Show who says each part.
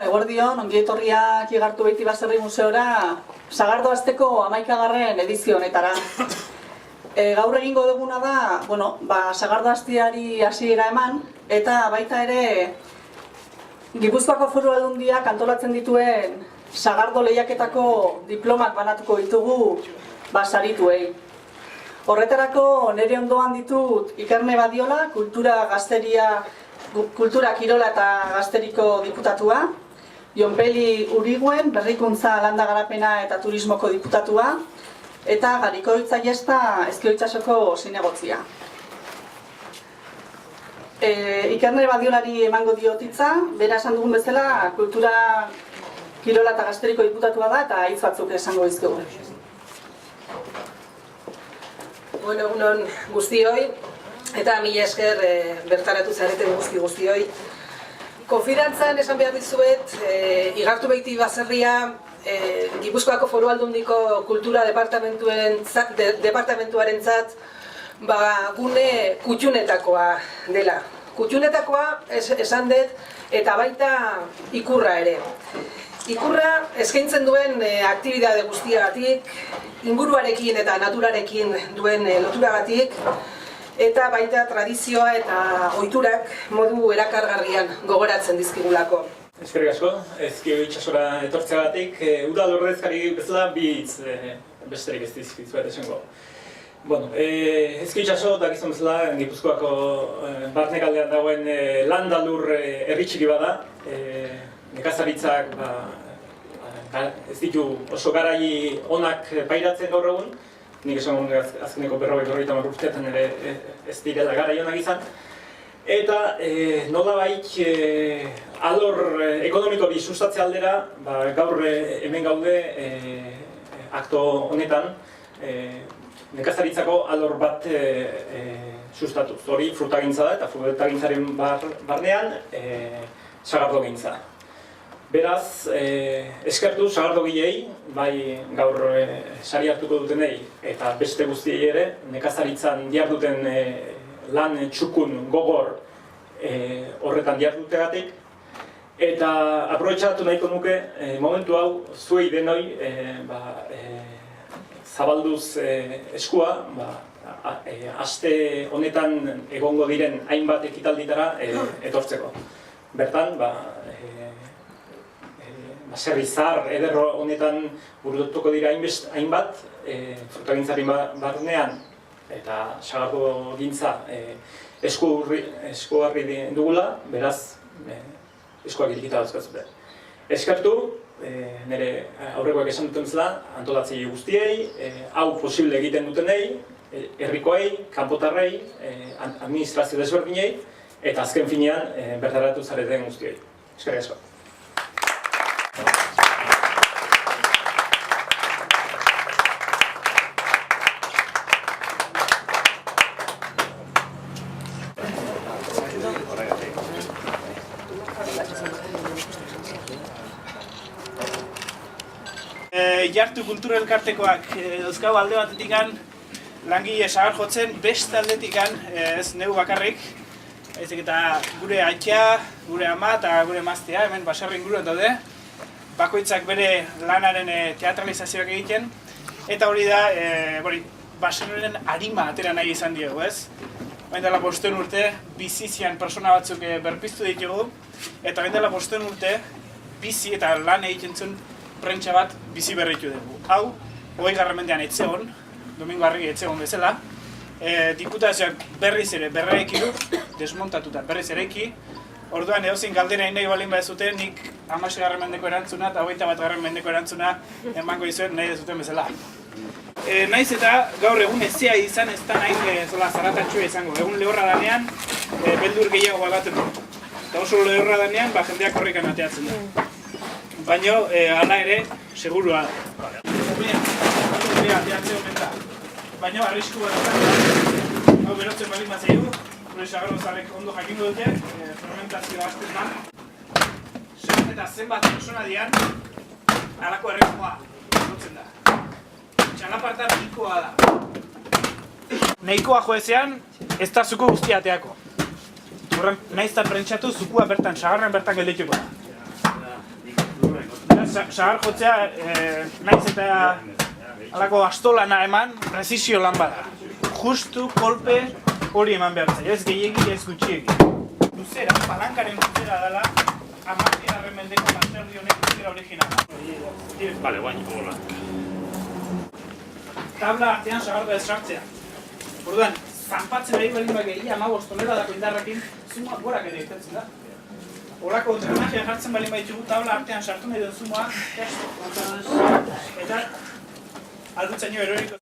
Speaker 1: Eguerdion, ongi etorriak Igartu Beiti Baserri Museora Sagardo asteko 11. edizio honetara. Gaur egingo duguna da, Sagardo astiari hasiera eman eta baita ere Gipuzkoako Foru Aldundiak antolatzen dituen Sagardo lehiaketako diplomak banatuko ditugu sarituei. Horretarako nire ondoan ditut Ikerne Badiola, Kultura, Kirola eta Gazteriko diputatua, Jonpeli Uriguen, Berrikuntza, Landa Garapena eta Turismoko diputatua, eta Garikoitza Jesta, Ezkio Itsasoko zinegotzia. Ikerne Badiolari emango diotitza, bera esan dugun bezala, Kultura, Kirola eta Gazteriko diputatua da, eta hitz batzuk esango dizkigu.
Speaker 2: Bueno, egunon guztioi, eta mila esker bertaratu zareten guztioi. Konfidantzan esan behar dizuet, Igartu Beiti Baserria Gipuzkoako Foru Aldundiko Kultura departamentuarentzat gune kutxunetakoa dela. Kutxunetakoa esan dut eta baita ikurra ere. Ikurra eskaintzen duen aktibitate guztiagatik, inguruarekin eta naturarekin duen loturagatik, eta baita tradizioa eta ohiturak modu erakargarrian gogoratzen dizkigulako.
Speaker 3: Eskerrik asko, Ezkio Itsasora etortzeagatik, udal ordezkari bezala bi hitz besterik ez dizkizuet esango. Ezkio Itsaso dakizun bezala Gipuzkoako barnekaldean dagoen landa-lur herri txiki bada. Nekazaritzak ez ditu oso garai onak pairatzen gaur egun. Nik esan azkeneko 50 urteetan ere ez direla garai onak izan. Eta nolabait alor ekonomikori sustatze aldera, gaur hemen gaude akto honetan nekazaritzako alor bat sustatuz. Hori frutagintza da eta frutagintzaren barnean sagardogintza. Beraz, eskertu sagardogilei, bai gaur sari hartuko dutenei eta beste guztiei ere, nekazaritzan diharduten lan txukun gogor horretan dihardutegatik. Eta aprobetxatu nahiko nuke momentu hau zuei denoi zabalduz eskua, aste honetan egongo diren hainbat ekitalditara etortzeko. Bertan, baserri zahar ederro honetan burutuko dira hainbat, frutagintzaren barnean eta sagardogintza eskuarri dugula, beraz, eskuak irikita dauzkatzute. Eskertu, nire aurrekoak esan duten zela, antolatzaile guztiei, hau posible egiten dutenei, herrikoei, kanpotarrei, administrazio desberdinei, eta azken finean bertaratu zareten guztiei. Eskerrik asko.
Speaker 4: Jartu kultura elkartekoak dauzkagu alde batetikan langile sagar jotzen, beste aldetikan ez neu bakarrik. Baizik eta gure aita, gure ama eta gure emaztea hemen baserri inguruan daude. Bakoitzak bere lanaren teatralizazioak egiten. Eta hori da, baserriaren arima atera nahi izan diogu, ez? Baina dela 5 urte, bizizian persona batzuk berpiztu ditugu. Eta baina dela 5 urte, bizi eta lan egiten zuen prentsa bat bizi berritu dugu. Hau, 20. mendean etzegon, Domingo Arregi etzegon bezala, diputazioak berriz ere berreiki du, desmontatuta berriz eraiki. Orduan edozein galdera nahi balin badezute, nik 16. mendeko erantzuna eta 21. mendeko erantzuna emango dizuet nahi dezuten bezala. Naiz eta gaur egun ezea izan ez da nahi zaratatxua izango. Egun lehorra danean, beldur gehiago bagaten du. Eta oso lehorra danean, jendeak horrekan ateatzen da. Baina, hala ere, segurua da. Baina, arrisku bat da. Hau berotzen balin bat zeigu. Gure sagardozalek ondo jakingo dute, fermentazioa hasten da. Zer eta zenbat persona dian, halako errekoa lotzen da. Txalaparta nahikoa da. Nahikoa joezean, ez da zuku guztia ateako. Horren, nahiz eta prentsatu, zukua bertan, sagarran bertan geldituko da. sagar jotzea, naiz eta halako astolana eman, prezisio lan bada. Justu kolpe hori eman behar zaio, ez gehiegi, ez gutxiegi. Luzera, palankaren luzera dela, 10. mendeko baserri honek luzera originala.
Speaker 5: Vale, guain, hola.
Speaker 4: Tabla artean sagardoa ez sartzea. Orduan, zanpatzen ari baldin bageria 15 toneradako indarrekin, zuma gorak ere irtetzen da. Horako drenajea jartzen baldin baditugu tabla artean sartu nahi duen zumoa, eta aldutzaino eroriko.